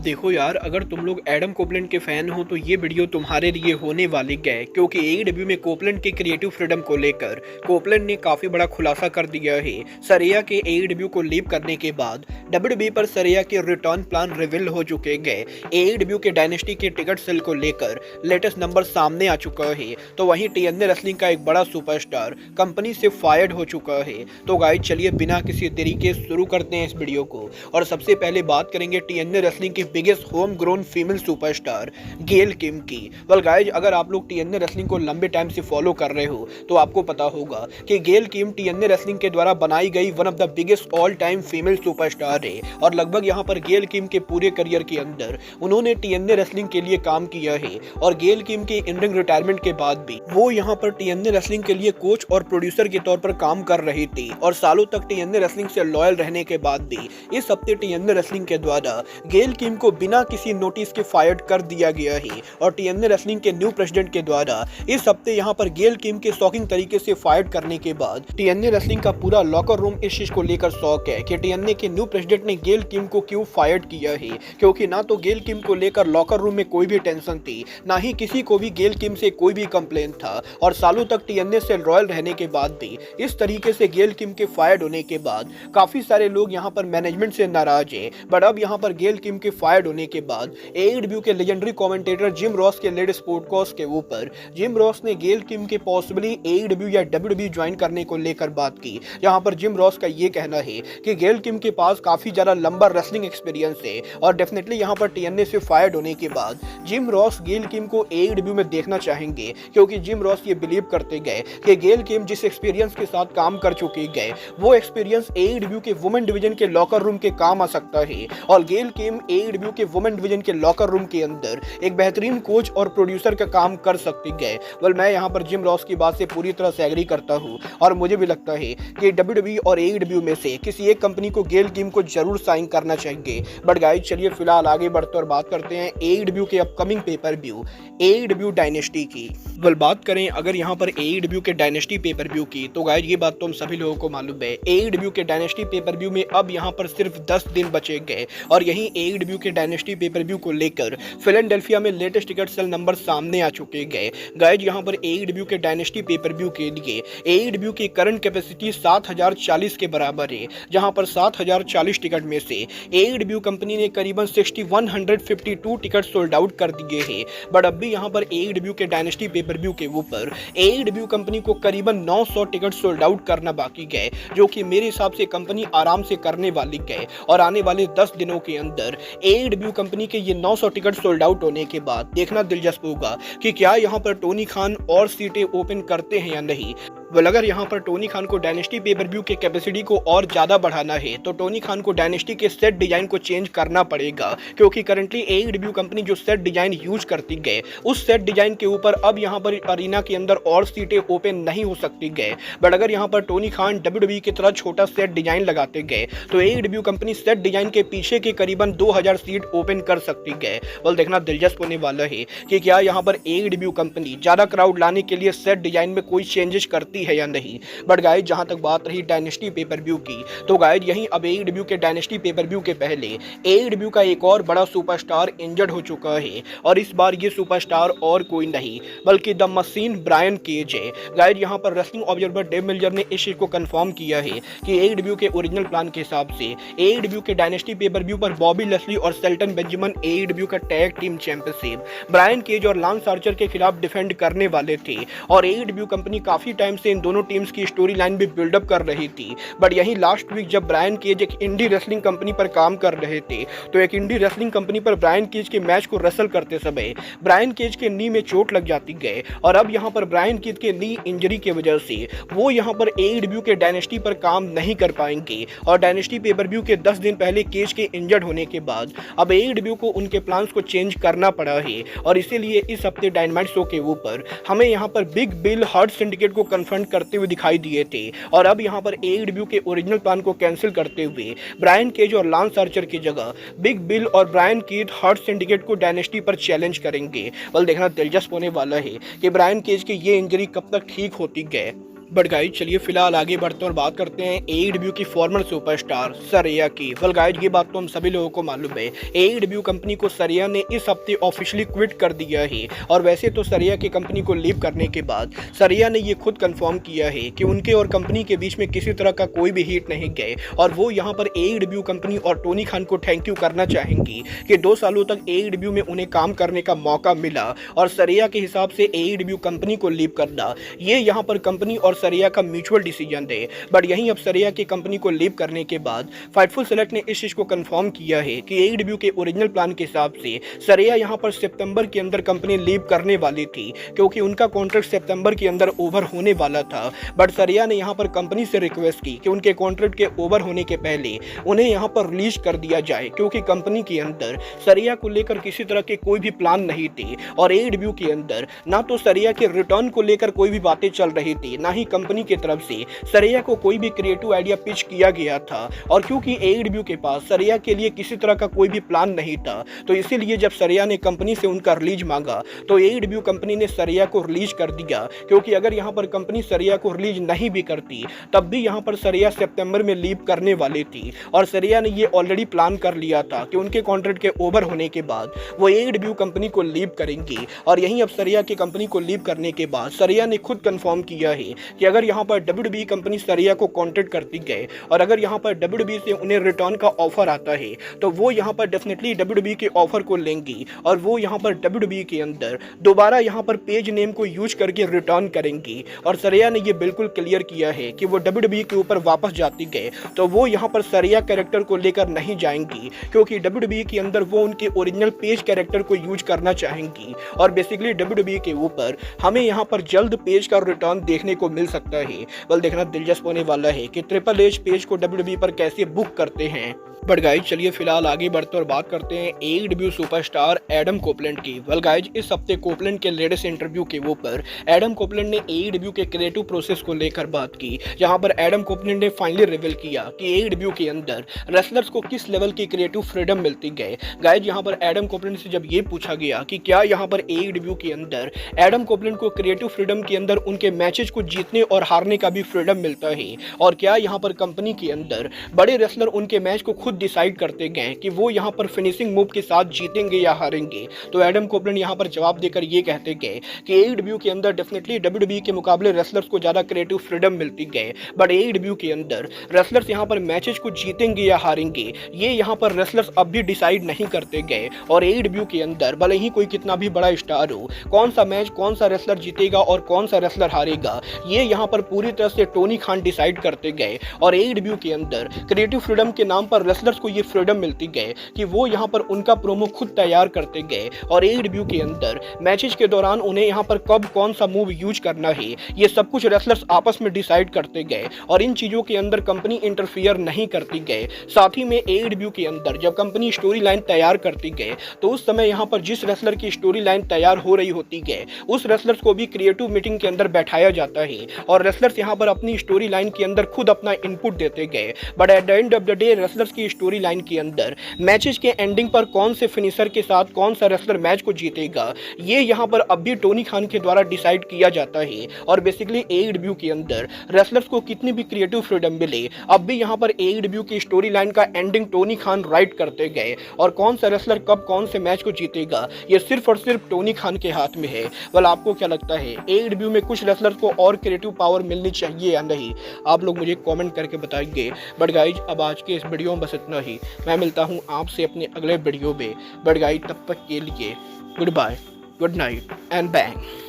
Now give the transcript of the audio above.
देखो यार, अगर तुम लोग एडम कोपलैंड के फैन हो तो ये वीडियो तुम्हारे लिए होने वाली है, क्योंकि एईडब्ल्यू में कोपलैंड के क्रिएटिव फ्रीडम को लेकर कोपलैंड ने काफी बड़ा खुलासा कर दिया है। सरिया के एईडब्ल्यू को लीव करने के बाद डब्ल्यूडब्ल्यूई पर सरिया के रिटर्न प्लान रिवील हो चुके हैं। एईडब्ल्यू के डायनेस्टी के टिकट सेल को लेकर लेटेस्ट नंबर सामने आ चुका है। तो वहीं टीएनए रेसलिंग का एक बड़ा सुपरस्टार कंपनी से फायर्ड हो चुका है। तो गाइस चलिए बिना किसी देरी के शुरू करते हैं इस वीडियो को। और सबसे पहले बात करेंगे टीएनए रेसलिंग की biggest home grown female superstar Gail Kim की। वेल गाइज, अगर आप लोग टीएनए रेसलिंग को लंबे टाइम से फॉलो कर रहे हो तो आपको पता होगा कि गेल किम टीएनए रेसलिंग के द्वारा बनाई गई one of the biggest all time female superstar है। और लगभग यहां पर गेल किम के पूरे करियर के अंदर उन्होंने टीएनए रेसलिंग के लिए काम किया है। और गेल किम के इन रिंग रिटायरमेंट के बाद भी वो यहां पर टीएनए रेसलिंग के लिए कोच और प्रोड्यूसर के तौर पर काम कर रही थी। और सालों तक टीएनए रेसलिंग से लॉयल रहने के बाद भी इस हफ्ते टीएनए रेसलिंग के द्वारा गेल किम को बिना किसी नोटिस के फायर्ड कर दिया गया है। और टीएनए रेसलिंग के न्यू प्रेसिडेंट के द्वारा इस हफ्ते यहां पर गेल किम के शॉकिंग तरीके से फायर्ड करने के बाद टीएनए रेसलिंग का पूरा लॉकर रूम इस चीज को लेकर शॉक है कि टीएनए के न्यू प्रेसिडेंट ने गेल किम को क्यों फायर्ड किया है। क्योंकि ना तो गेल किम को लेकर लॉकर रूम में कोई भी टेंशन थी, ना ही किसी को भी गेल किम से कोई भी कंप्लेन था। और सालों तक टीएनए से रॉयल रहने के बाद भी इस तरीके से गेल किम के फायर्ड होने के बाद काफी सारे लोग यहां पर मैनेजमेंट से नाराज है। बट अब यहां पर गेल किम के फायर्ड होने के बाद एईडब्ल्यू के लेजेंडरी कमेंटेटर जिम रॉस के लेटेस्ट पॉडकास्ट के ऊपर जिम रॉस ने गेल किम के पॉसिबली एईडब्ल्यू या डब्ल्यूडब्ल्यूई ज्वाइन करने को लेकर बात की। यहां पर जिम रॉस का ये कहना है कि गेल किम के पास काफी ज्यादा लंबा रेसलिंग एक्सपीरियंस है। और डेफिनेटली यहां पर टीएनए से फायर्ड होने के बाद जिम रॉस गेल किम को एईडब्ल्यू में देखना चाहेंगे। क्योंकि जिम रॉस ये बिलीव करते गए कि गेल किम जिस एक्सपीरियंस के साथ काम कर चुके गए वो एक्सपीरियंस एईडब्ल्यू के वुमेन डिवीजन के लॉकर रूम के काम आ सकता है। और गेल किम एईडब्ल्यू के वुमेन डिवीजन के लॉकर रूम के अंदर एक बेहतरीन कोच और प्रोड्यूसर का काम कर सकती है। वेल मैं यहां पर जिम रॉस की बात से पूरी तरह से एग्री करता हूं। और मुझे भी लगता है कि डब्ल्यूडब्ल्यूई और एईडब्ल्यू में से किसी एक कंपनी को गेल किम को जरूर साइन करना चाहिए। बट गाइस चलिए फिलहाल आगे बढ़ते और बात करते हैं एईडब्ल्यू के upcoming pay per view AEW dynasty की। वेल बात करें अगर यहां पर एईडब्ल्यू के डायनेस्टी पेपर व्यू की तो गाइस ये बात तो हम सभी लोगों को मालूम है। एईडब्ल्यू के डायनेस्टी पेपर व्यू में अब यहां पर सिर्फ 10 दिन बचे गए। और यहीं एईडब्ल्यू के डायनेस्टी पेपर व्यू को लेकर फिलाडेल्फिया में लेटेस्ट टिकट सेल नंबर सामने आ चुके गए। गाइज यहां पर एईडब्ल्यू के डायनेस्टी पेपर व्यू के लिए एईडब्ल्यू की करंट कैपेसिटी 7040 के बराबर है। जहां पर 7040 टिकट में से एईडब्ल्यू कंपनी ने करीबन 6152 टिकट सोल्ड आउट कर दिए हैं। बट अब भी यहां पर एईडब्ल्यू के डायनेस्टी पेपर व्यू के ऊपर एईडब्ल्यू कंपनी को करीबन 900 टिकट सोल्ड आउट करना बाकी है, जो कि मेरे हिसाब से कंपनी आराम से करने वाली है। और आने वाले 10 दिनों के अंदर एईडब्ल्यू कंपनी के ये 900 टिकट सोल्ड आउट होने के बाद देखना दिलचस्प होगा कि क्या यहां पर टोनी खान और सीटें ओपन करते हैं या नहीं। वेल अगर यहां पर टोनी खान को डायनेस्टी पेपर व्यू के कैपेसिटी को और ज्यादा बढ़ाना है तो टोनी खान को डायनेस्टी के सेट डिजाइन को चेंज करना पड़ेगा। क्योंकि करंटली एईडब्ल्यू कंपनी जो सेट डिजाइन यूज करती है उस सेट डिजाइन के ऊपर अब यहां पर अरीना के अंदर और सीटें ओपन नहीं हो सकती गए। बट अगर यहां पर टोनी खान डब्ल्यूडब्ल्यूई की तरह छोटा सेट डिजाइन लगाते गए तो एईडब्ल्यू कंपनी सेट डिजाइन के पीछे के करीबन 2000 सीट ओपन कर सकती है। वेल देखना दिलचस्प होने वाला है कि क्या यहां पर एईडब्ल्यू कंपनी ज्यादा क्राउड लाने के लिए सेट डिजाइन में कोई चेंजेस करती है या नहीं। बट गाइज जहां तक बात रही डायनेस्टी पेपर व्यू की तो गाइज यहीं अब एईडब्ल्यू के डायनेस्टी पेपर व्यू के पहले एईडब्ल्यू का एक और बड़ा सुपरस्टार इंजर्ड हो चुका है। और इस बार ये सुपरस्टार और कोई नहीं बल्कि द मशीन ब्रायन केज है। गाइज यहां पर रेसलिंग ऑब्जर्वर डेव मिलर ने इस चीज को कंफर्म किया है कि एईडब्ल्यू के ओरिजिनल प्लान के हिसाब से एईडब्ल्यू के डायनेस्टी पेपर व्यू पर बॉबी लेस्ली और सेल्टन बेंजामिन एईडब्ल्यू का tag team championship Brian Cage और लांस आर्चर के खिलाफ डिफेंड करने वाले थे। और एईडब्ल्यू कंपनी काफी टाइम से इन दोनों टीम्स की स्टोरी लाइन भी बिल्डअप कर रही थी। बट यहीं लास्ट वीक जब ब्रायन केज एक इंडी रेसलिंग कंपनी पर काम कर रहे थे तो एक इंडी रेसलिंग कंपनी पर ब्रायन केज के मैच को रेसल करते समय ब्रायन केज के नी में चोट लग जाती गए। और अब यहां पर ब्रायन केज के नी इंजरी की वजह से वो यहां पर एईडब्ल्यू के डायनेस्टी पर काम नहीं कर पाएंगे। और डायनेस्टी पेपर व्यू के 10 दिन पहले केज के इंजर्ड होने के बाद अब एईडब्ल्यू को उनके प्लान्स को चेंज करना पड़ा है। और इसीलिए इस हफ्ते डायनामाइट शो के ऊपर हमें यहां पर बिग बिल हर्ट सिंडिकेट को कन्फ्रंट करते हुए दिखाई दिए थे। और अब यहां पर एईडब्ल्यू के ओरिजिनल प्लान को कैंसिल करते हुए ब्रायन केज और लांस आर्चर की जगह बिग बिल और ब्रायन केज हर्ट सिंडिकेट को डायनेस्टी पर चैलेंज करेंगे। बल देखना दिलचस्प होने वाला है कि ब्रायन केज की ये इंजरी कब तक ठीक होती है। बट गाइज चलिए फिलहाल आगे बढ़ते हैं और बात करते हैं एईडब्ल्यू की फॉर्मर सुपरस्टार सरिया की। वेल गाइज ये बात तो हम सभी लोगों को मालूम है, एईडब्ल्यू कंपनी को सरिया ने इस हफ्ते ऑफिशियली क्विट कर दिया है। और वैसे तो सरिया की कंपनी को लीव करने के बाद सरिया ने ये खुद कंफर्म किया है कि उनके और कंपनी के बीच में किसी तरह का कोई भी हीट नहीं गए और वो यहाँ पर एईडब्ल्यू कंपनी और टोनी खान को थैंक यू करना चाहेंगी कि 2 सालों तक एईडब्ल्यू में उन्हें काम करने का मौका मिला। और सरिया के हिसाब से एईडब्ल्यू कंपनी को लीव करना ये यहाँ पर कंपनी और सरिया का म्यूचुअल डिसीजन थे। बट यहीं अब सरिया की कंपनी को लीव करने के बाद फाइटफुल सेलेक्ट ने इस चीज को कंफर्म किया है कि एईडब्ल्यू के ओरिजिनल प्लान के हिसाब से सरिया यहां पर सितंबर के अंदर कंपनी लीव करने वाली थी, क्योंकि उनका कॉन्ट्रैक्ट सितंबर के अंदर ओवर होने वाला था। बट सरिया ने यहां पर कंपनी से रिक्वेस्ट की कि उनके कॉन्ट्रैक्ट के ओवर होने के पहले उन्हें यहां पर रिलीज कर दिया जाए, क्योंकि कंपनी के अंदर सरिया को लेकर किसी तरह के कोई भी प्लान नहीं थी और एईडब्ल्यू के अंदर ना तो सरिया के रिटर्न को लेकर कोई भी बातें चल रही थी, ना ही कंपनी की तरफ से सरिया को कोई भी क्रिएटिव आइडिया पिच किया गया था। और क्योंकि एईडब्ल्यू के पास सरिया के लिए किसी तरह का कोई भी प्लान नहीं था, तो इसीलिए जब सरिया ने कंपनी से उनका रिलीज मांगा तो एईडब्ल्यू कंपनी ने सरिया को रिलीज कर दिया। क्योंकि अगर यहां पर कंपनी सरिया को रिलीज नहीं भी करती तब भी यहां पर सरिया सितंबर में लीव करने वाली थी और सरिया ने ये ऑलरेडी प्लान कर लिया था कि उनके कॉन्ट्रैक्ट के ओवर होने के बाद वो एईडब्ल्यू कंपनी को लीव करेंगी। और यहीं अब सरिया की कंपनी को लीव करने के बाद सरिया ने खुद कंफर्म किया है कि अगर यहाँ पर डब्ल्यूडब्ल्यूई कंपनी सरिया को कॉन्टैक्ट करती गए और अगर यहाँ पर डब्ल्यूडब्ल्यूई से उन्हें रिटर्न का ऑफर आता है तो वो यहाँ पर डेफिनेटली डब्ल्यूडब्ल्यूई के ऑफर को लेंगी और वो यहाँ पर डब्ल्यूडब्ल्यूई के अंदर दोबारा यहाँ पर पेज नेम को यूज करके रिटर्न करेंगी। और सरिया ने ये बिल्कुल क्लियर किया है कि वो डब्ल्यूडब्ल्यूई के ऊपर वापस जाती गए तो वो यहाँ पर सरिया कैरेक्टर को लेकर नहीं जाएंगी, क्योंकि डब्ल्यूडब्ल्यूई के अंदर वो उनके ओरिजिनल पेज कैरेक्टर को यूज करना चाहेंगी। और बेसिकली डब्ल्यूडब्ल्यूई के ऊपर हमें यहाँ पर जल्द पेज का रिटर्न देखने को मिल सकता है। बल देखना दिलचस्प होने वाला है कि ट्रिपल एच पेज को डब्ल्यूडब्ल्यूई पर कैसे बुक करते हैं। बट गाइज चलिए फिलहाल आगे बढ़ते और बात करते हैं एईडब्ल्यू सुपरस्टार एडम कोपलैंड की। वेल गाइज इस हफ्ते कोपलैंड के लेटेस्ट इंटरव्यू के ऊपर एडम कोपलैंड ने एईडब्ल्यू के क्रिएटिव प्रोसेस को लेकर बात की, जहां पर एडम कोपलैंड ने फाइनली रिवील किया कि एईडब्ल्यू के अंदर रेसलर्स को किस लेवल की क्रिएटिव फ्रीडम मिलती गई। गाइज यहां पर एडम कोपलैंड से जब ये पूछा गया कि क्या यहां पर एईडब्ल्यू के अंदर एडम कोपलैंड को क्रिएटिव फ्रीडम के अंदर उनके मैचेस को जीतने और हारने का भी फ्रीडम मिलता है, और क्या यहां पर कंपनी के अंदर बड़े रेसलर उनके मैच को खुद डिसाइड करते गए कि वो यहां पर फिनिशिंग मूव के साथ जीतेंगे या हारेंगे, तो एडम कोपलैंड यहां पर जवाब देकर ये कहते गए कि एईडब्ल्यू के अंदर डेफिनेटली डब्ल्यूडब्ल्यूई के मुकाबले रेसलर्स को ज्यादा क्रिएटिव फ्रीडम मिलती गए, बट एईडब्ल्यू के अंदर रेसलर्स यहां पर मैचेस को जीतेंगे या हारेंगे ये यहां पर रेसलर्स अब भी डिसाइड नहीं करते गए। और एईडब्ल्यू के अंदर भले ही कोई कितना भी बड़ा स्टार हो, कौन सा मैच कौन सा रेसलर जीतेगा और कौन सा रेसलर हारेगा ये यहां पर पूरी तरह से टोनी खान डिसाइड करते गए। और एईडब्ल्यू के अंदर क्रिएटिव फ्रीडम के नाम पर रेसलर्स को ये फ्रीडम मिलती गए कि वो यहां पर उनका प्रोमो खुद तैयार करते गए। और एईडब्ल्यू के अंदर मैचेस के दौरान उन्हें यहां पर कब कौन सा मूव यूज करना है ये सब कुछ रेसलर्स आपस में डिसाइड करते गए और इन चीजों के अंदर कंपनी इंटरफियर नहीं करती गए। साथ ही में एईडब्ल्यू के अंदर जब कंपनी स्टोरी लाइन तैयार करती गए तो उस समय यहां पर जिस रेसलर की स्टोरी लाइन तैयार हो रही होती गए उस रेसलर्स को भी क्रिएटिव मीटिंग के अंदर बैठाया जाता है और रेसलर्स यहां पर अपनी स्टोरी लाइन के अंदर खुद अपना इनपुट देते गए। But at the end of the day wrestlers की स्टोरी लाइन के अंदर मैचेस के एंडिंग पर कौन से फिनिशर के साथ कौन सा रेसलर मैच को जीतेगा ये यहां पर अब भी टोनी खान के द्वारा डिसाइड किया जाता है। और बेसिकली एईडब्ल्यू के अंदर रेसलर्स को कितनी भी क्रिएटिव फ्रीडम मिले अब भी यहां पर एईडब्ल्यू की स्टोरी लाइन का एंडिंग टोनी खान राइट करते गए और कौन सा रेसलर कब कौन से मैच को जीतेगा ये सिर्फ और सिर्फ टोनी खान के हाथ में है। वेल आपको क्या लगता है एईडब्ल्यू में कुछ रेसलर्स को और क्रिएटिव पावर मिलनी चाहिए या नहीं, आप लोग मुझे कमेंट करके बताइए। बट गाइज अब आज के इस वीडियो में बस इतना ही, मैं मिलता हूं आपसे अपने अगले वीडियो में। बट गाइज तब तक के लिए goodbye, good night and bang.